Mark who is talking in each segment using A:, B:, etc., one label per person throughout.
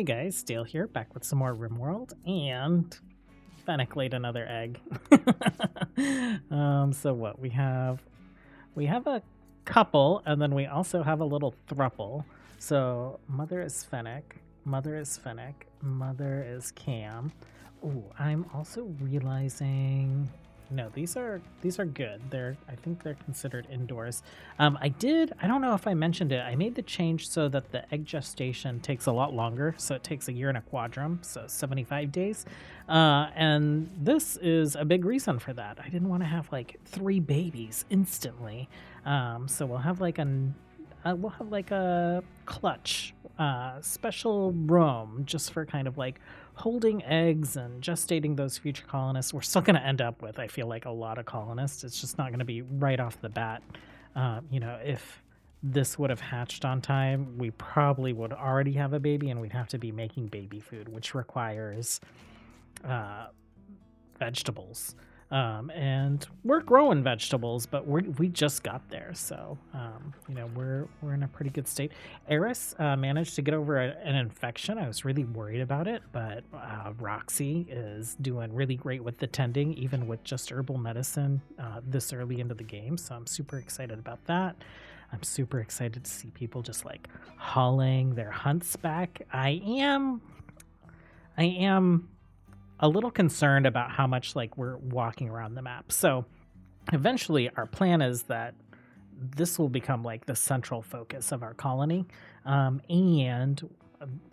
A: Hey guys, Dale here, back with some more RimWorld, and Fennec laid another egg. So what we have a couple, and then we also have a little thruple. So mother is Fennec, mother is Fennec, mother is Cam. Ooh, I'm also realizing no, these are good. I think they're considered indoors. I don't know if I mentioned it. I made the change so that the egg gestation takes a lot longer. So it takes a year and a quadrum, so 75 days. And this is a big reason for that. I didn't want to have like 3 babies instantly. So we'll have like a clutch, special room just for kind of like holding eggs and gestating those future colonists. We're still going to end up with, I feel like, a lot of colonists. It's just not going to be right off the bat. If this would have hatched on time, we probably would already have a baby, and we'd have to be making baby food, which requires uh, vegetables. And we're growing vegetables, but we just got there, so we're in a pretty good state. Eris managed to get over an infection. I was really worried about it, but Roxy is doing really great with the tending, even with just herbal medicine this early into the game. So I'm super excited about that. I'm super excited to see people just like hauling their hunts back. I am a little concerned about how much like we're walking around the map. So eventually our plan is that this will become like the central focus of our colony. And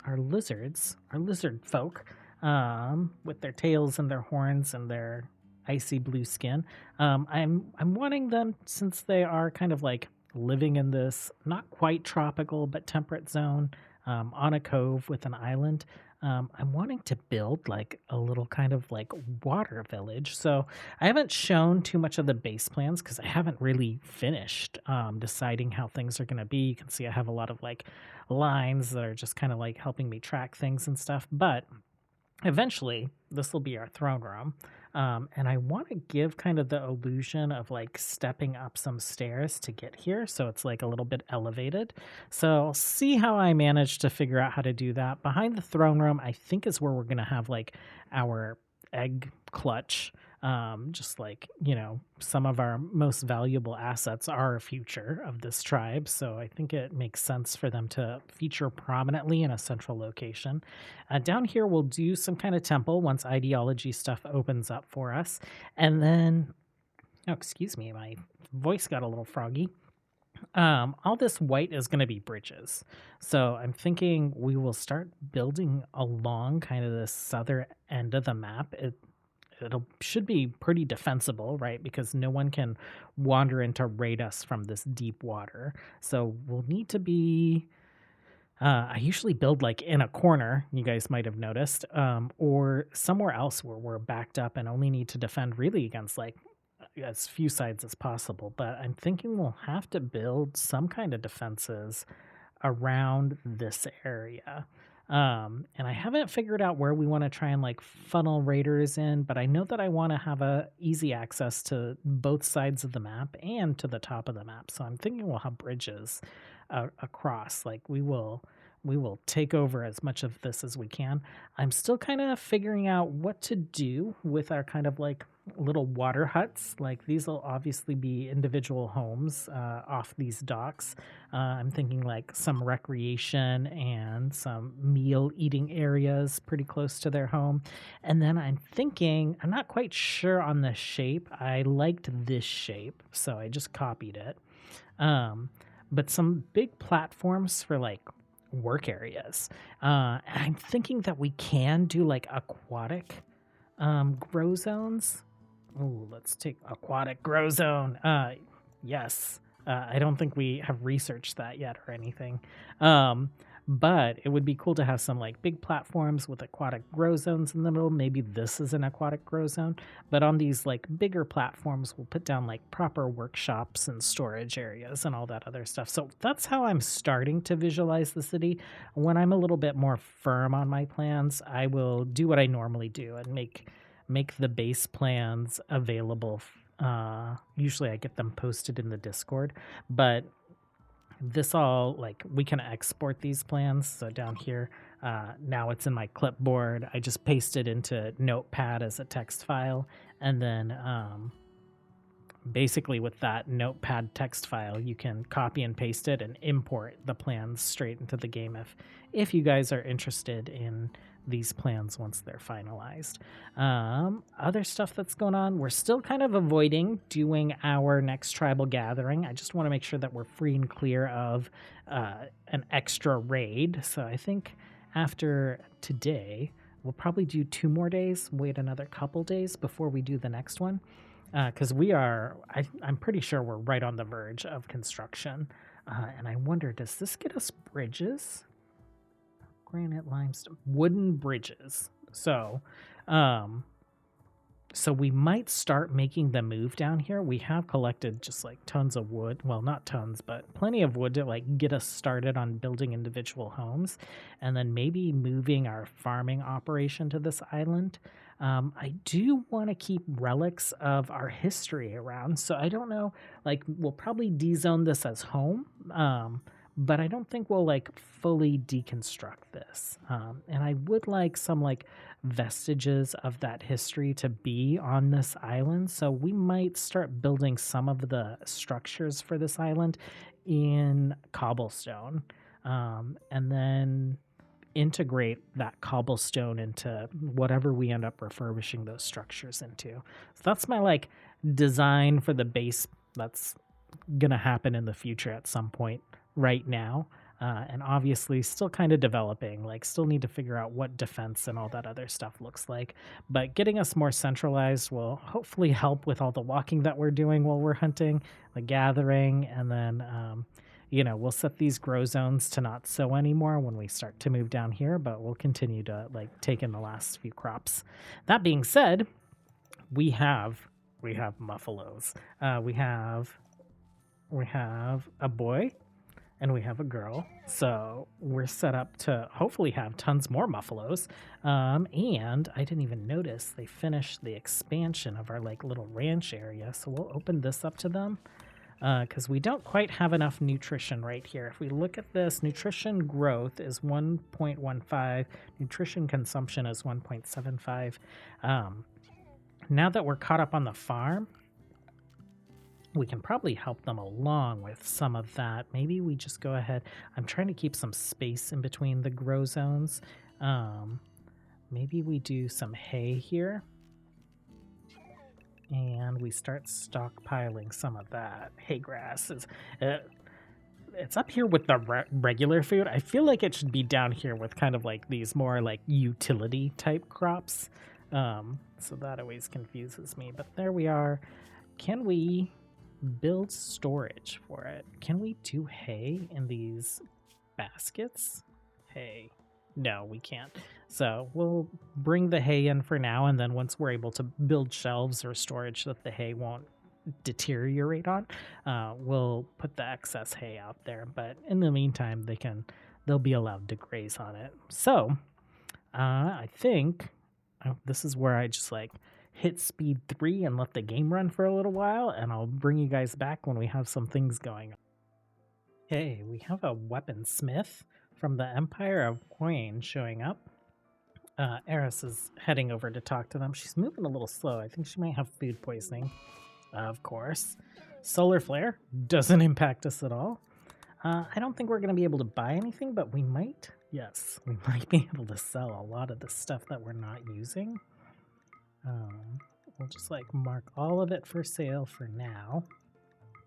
A: our lizard folk, with their tails and their horns and their icy blue skin, I'm wanting them, since they are kind of like living in this not quite tropical but temperate zone, on a cove with an island. I'm wanting to build like a little kind of like water village. So I haven't shown too much of the base plans because I haven't really finished deciding how things are going to be. You can see I have a lot of like lines that are just kind of like helping me track things and stuff. But eventually, this will be our throne room. And I want to give kind of the illusion of like stepping up some stairs to get here. So it's like a little bit elevated. So I'll see how I manage to figure out how to do that. Behind the throne room, I think is where we're going to have like our egg clutch. Just like, some of our most valuable assets are a future of this tribe. So I think it makes sense for them to feature prominently in a central location. Down here, we'll do some kind of temple once ideology stuff opens up for us. And then, oh, excuse me, my voice got a little froggy. All this white is going to be bridges. So I'm thinking we will start building along kind of the southern end of the map. It should be pretty defensible, right? Because no one can wander in to raid us from this deep water. So we'll need to be. I usually build like in a corner, you guys might have noticed, or somewhere else where we're backed up and only need to defend really against like as few sides as possible. But I'm thinking we'll have to build some kind of defenses around this area. And I haven't figured out where we want to try and like funnel raiders in, but I know that I want to have a easy access to both sides of the map and to the top of the map. So I'm thinking we'll have bridges across. Like we will take over as much of this as we can. I'm still kind of figuring out what to do with our kind of like little water huts. Like these will obviously be individual homes off these docks. I'm thinking like some recreation and some meal eating areas pretty close to their home. And then I'm thinking, I'm not quite sure on the shape. I liked this shape, so I just copied it. But some big platforms for like work areas. And I'm thinking that we can do like aquatic grow zones. Oh, let's take aquatic grow zone. Yes. I don't think we have researched that yet or anything. But it would be cool to have some like big platforms with aquatic grow zones in the middle. Maybe this is an aquatic grow zone. But on these like bigger platforms, we'll put down like proper workshops and storage areas and all that other stuff. So that's how I'm starting to visualize the city. When I'm a little bit more firm on my plans, I will do what I normally do and make the base plans available. Usually I get them posted in the Discord, but this all, like, we can export these plans. So down here, now it's in my clipboard. I just paste it into Notepad as a text file, and then basically with that Notepad text file, you can copy and paste it and import the plans straight into the game if you guys are interested in these plans once they're finalized. Other stuff that's going on, we're still kind of avoiding doing our next tribal gathering. I just want to make sure that we're free and clear of an extra raid. So I think after today, we'll probably do 2 more days, wait another couple days before we do the next one. Because I'm pretty sure we're right on the verge of construction. And I wonder, does this get us bridges? Granite, limestone, wooden bridges. So we might start making the move down here. We have collected just like tons of wood. Well, not tons, but plenty of wood to like get us started on building individual homes. And then maybe moving our farming operation to this island. I do want to keep relics of our history around. So I don't know, like we'll probably dezone this as home. But I don't think we'll like fully deconstruct this. And I would like some like vestiges of that history to be on this island. So we might start building some of the structures for this island in cobblestone, and then integrate that cobblestone into whatever we end up refurbishing those structures into. So that's my like design for the base that's gonna happen in the future at some point right now. And obviously still kind of developing, like still need to figure out what defense and all that other stuff looks like. But getting us more centralized will hopefully help with all the walking that we're doing while we're hunting, the gathering, and then we'll set these grow zones to not sow anymore when we start to move down here, but we'll continue to like take in the last few crops. That being said, we have muffalos. We have a boy and we have a girl. So we're set up to hopefully have tons more muffalos. And I didn't even notice they finished the expansion of our like little ranch area. So we'll open this up to them because we don't quite have enough nutrition right here. If we look at this, nutrition growth is 1.15, nutrition consumption is 1.75. Now that we're caught up on the farm, we can probably help them along with some of that. Maybe we just go ahead. I'm trying to keep some space in between the grow zones. Maybe we do some hay here. And we start stockpiling some of that. Hay grass it's up here with the regular food. I feel like it should be down here with kind of like these more like utility type crops. So that always confuses me. But there we are. Can we build storage for it? Can we do hay in these baskets? Hay. No, we can't. So we'll bring the hay in for now, and then once we're able to build shelves or storage that the hay won't deteriorate on, we'll put the excess hay out there. But in the meantime, they'll be allowed to graze on it. So I think this is where I just like hit speed 3 and let the game run for a little while, and I'll bring you guys back when we have some things going on. Okay, we have a weaponsmith from the Empire of Coin showing up. Eris is heading over to talk to them. She's moving a little slow. I think she might have food poisoning, of course. Solar flare doesn't impact us at all. I don't think we're going to be able to buy anything, but we might. Yes, we might be able to sell a lot of the stuff that we're not using. We'll just like mark all of it for sale for now,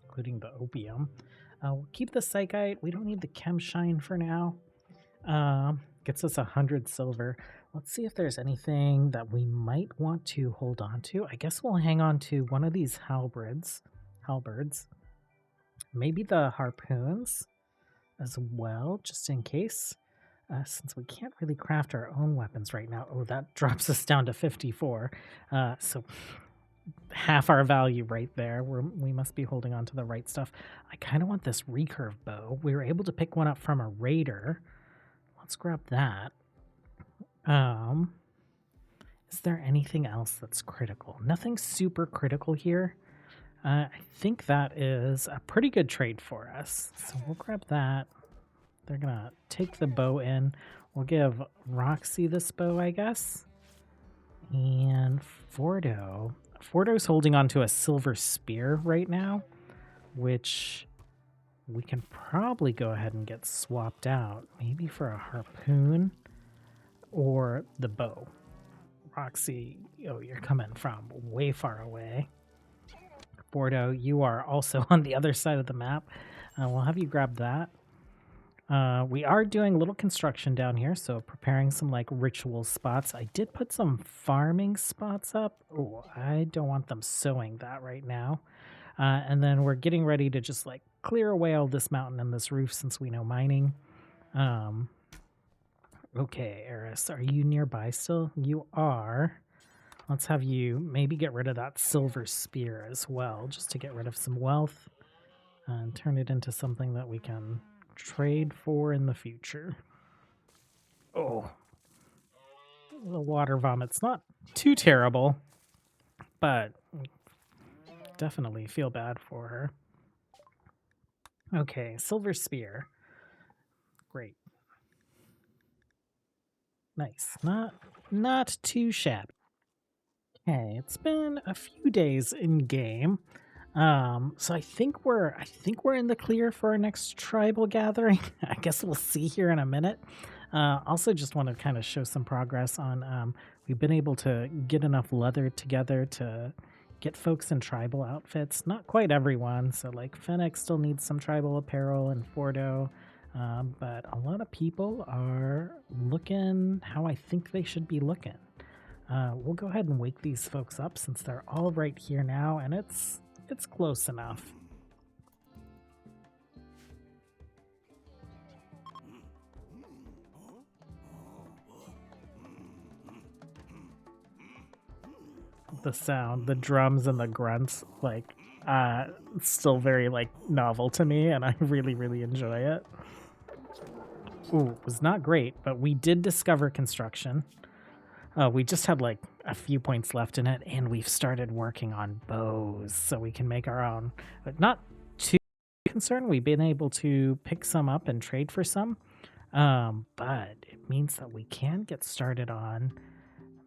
A: including the opium. We'll keep the psychite. We don't need the chem shine for now. Gets us 100 silver. Let's see if there's anything that we might want to hold on to. I guess we'll hang on to one of these halberds. Maybe the harpoons as well, just in case. Since we can't really craft our own weapons right now. Oh, that drops us down to 54. So half our value right there. We must be holding on to the right stuff. I kind of want this recurve bow. We were able to pick one up from a raider. Let's grab that. Is there anything else that's critical? Nothing super critical here. I think that is a pretty good trade for us. So we'll grab that. They're going to take the bow in. We'll give Roxy this bow, I guess. And Fordo's holding onto a silver spear right now, which we can probably go ahead and get swapped out, maybe for a harpoon or the bow. Roxy, oh, you're coming from way far away. Bordeaux, you are also on the other side of the map. We'll have you grab that. We are doing a little construction down here, so preparing some like ritual spots. I did put some farming spots up. Oh, I don't want them sowing that right now. And then we're getting ready to just like clear away all this mountain and this roof since we know mining. Okay, Eris, are you nearby still? You are. Let's have you maybe get rid of that silver spear as well, just to get rid of some wealth and turn it into something that we can trade for in the future. Oh, the water vomit's not too terrible, but definitely feel bad for her. Okay, silver spear. Great. Nice. Not too shabby. Okay, it's been a few days in game. So I think we're in the clear for our next tribal gathering. I guess we'll see here in a minute. Also just want to kind of show some progress on we've been able to get enough leather together to get folks in tribal outfits. Not quite everyone, so like Fennec still needs some tribal apparel and Fordo. But a lot of people are looking how I think they should be looking. We'll go ahead and wake these folks up since they're all right here now, and it's close enough. The sound, the drums and the grunts, like, still very like novel to me, and I really enjoy it. Ooh, it was not great, but we did discover construction. We just had like a few points left in it, and we've started working on bows so we can make our own. But not too concerned. We've been able to pick some up and trade for some. But it means that we can get started on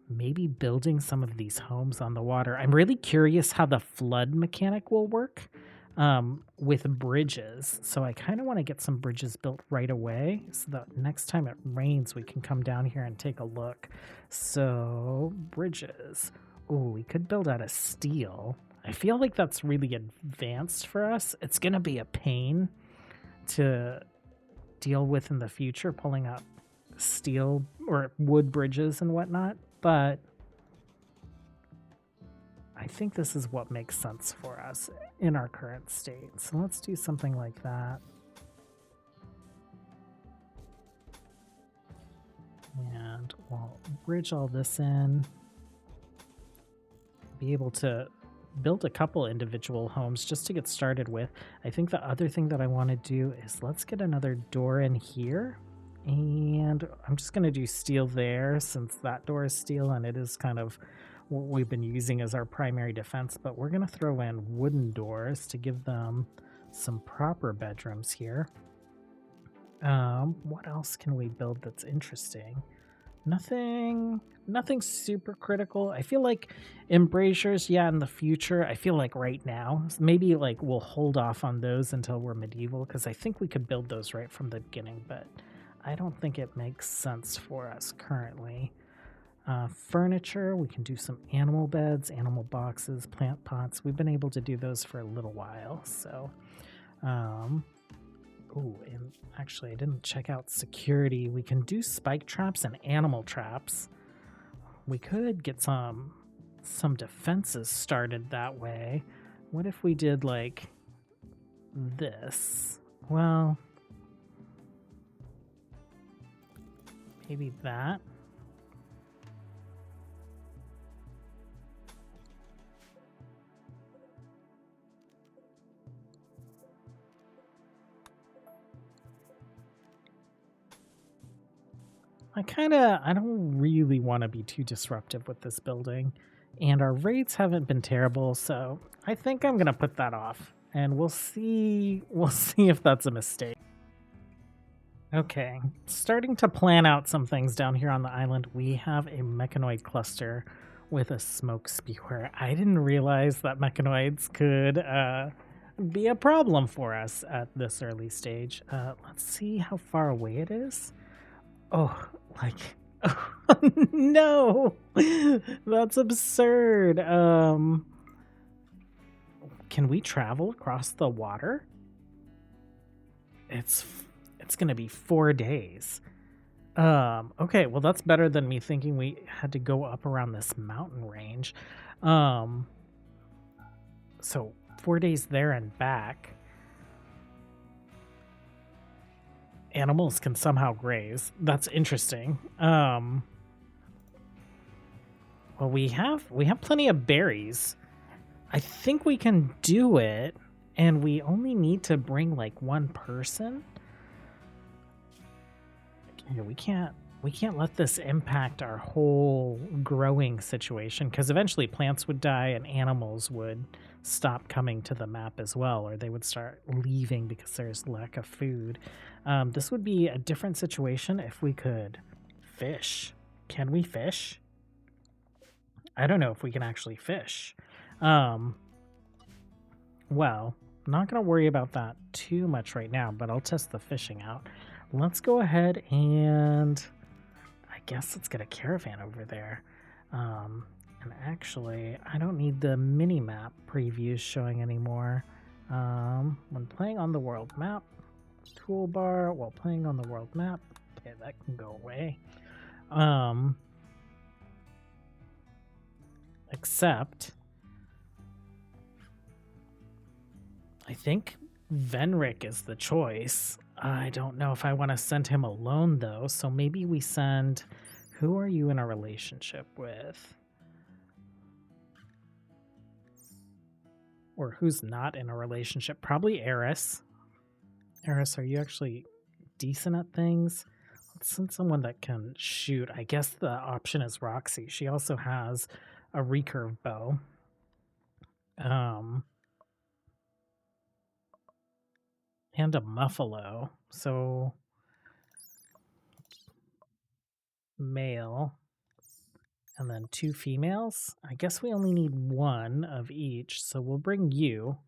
A: maybe building some of these homes on the water. I'm really curious how the flood mechanic will work with bridges. So I kind of want to get some bridges built right away so that next time it rains, we can come down here and take a look. So bridges. Oh, we could build out of steel. I feel like that's really advanced for us. It's going to be a pain to deal with in the future, pulling up steel or wood bridges and whatnot, but I think this is what makes sense for us in our current state. So let's do something like that. And we'll bridge all this in. Be able to build a couple individual homes just to get started with. I think the other thing that I want to do is let's get another door in here. And I'm just going to do steel there since that door is steel and it is kind of what we've been using as our primary defense. But we're going to throw in wooden doors to give them some proper bedrooms here. What else can we build that's interesting? Nothing super critical. I feel like embrasures, yeah, in the future. I feel like right now, maybe like we'll hold off on those until we're medieval because I think we could build those right from the beginning, but I don't think it makes sense for us currently. Furniture, we can do some animal beds, animal boxes, plant pots. We've been able to do those for a little while, so oh, and actually, I didn't check out security. We can do spike traps and animal traps. We could get some defenses started that way. What if we did like this? Well, maybe that. I don't really want to be too disruptive with this building. And our rates haven't been terrible, so I think I'm gonna put that off. And we'll see if that's a mistake. Okay, starting to plan out some things down here on the island. We have a mechanoid cluster with a smoke spewer. I didn't realize that mechanoids could be a problem for us at this early stage. Let's see how far away it is. Oh, like, oh, no, that's absurd. Can we travel across the water? It's gonna be 4 days. Okay, well that's better than me thinking we had to go up around this mountain range. So 4 days there and back. Animals can somehow graze. That's interesting. Well, we have plenty of berries. I think we can do it, and we only need to bring like one person. Okay, we can't let this impact our whole growing situation, because eventually plants would die and animals would stop coming to the map as well, or they would start leaving because there's lack of food. This would be a different situation if we could fish. Can we fish? I don't know if we can actually fish. Well, not going to worry about that too much right now, but I'll test the fishing out. Let's go ahead and I guess let's get a caravan over there. And actually, I don't need the mini-map previews showing anymore. When playing on the world map, toolbar while playing on the world map. Okay, that can go away. Except, I think Venric is the choice. I don't know if I want to send him alone, though, so maybe we send... Who are you in a relationship with? Or who's not in a relationship? Probably Eris. Eris, are you actually decent at things? Let's send someone that can shoot. I guess the option is Roxy. She also has a recurve bow. And a muffalo. So male. And then 2 females. I guess we only need 1 of each, so we'll bring you.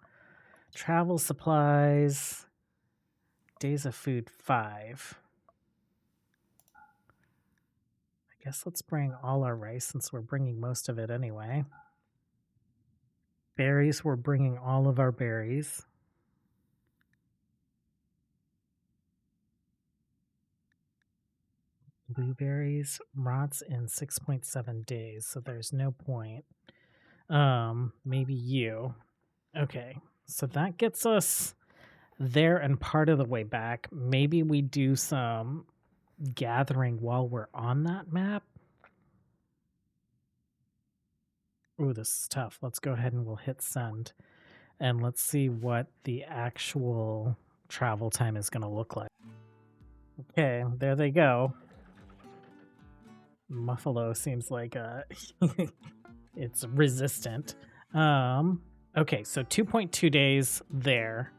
A: Travel supplies. Days of food 5. I guess let's bring all our rice since we're bringing most of it anyway. Berries, we're bringing all of our berries. Blueberries rots in 6.7 days, so there's no point. Maybe you. Okay, so that gets us there and part of the way back. Maybe we do some gathering while we're on that map. Ooh, this is tough. Let's go ahead and we'll hit send. And let's see what the actual travel time is going to look like. Okay, there they go. Muffalo seems like it's resistant. Okay, so 2.2 days there.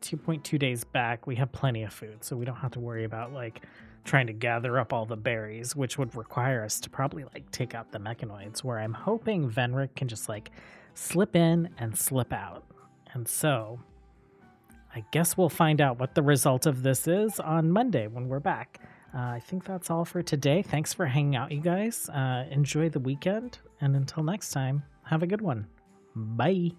A: 2.2 days back. We have plenty of food, so we don't have to worry about like trying to gather up all the berries, which would require us to probably like take out the mechanoids, where I'm hoping Venric can just like slip in and slip out. And so I guess we'll find out what the result of this is on Monday when we're back. I think that's all for today. Thanks for hanging out, you guys. Enjoy the weekend, and until next time, have a good one. Bye.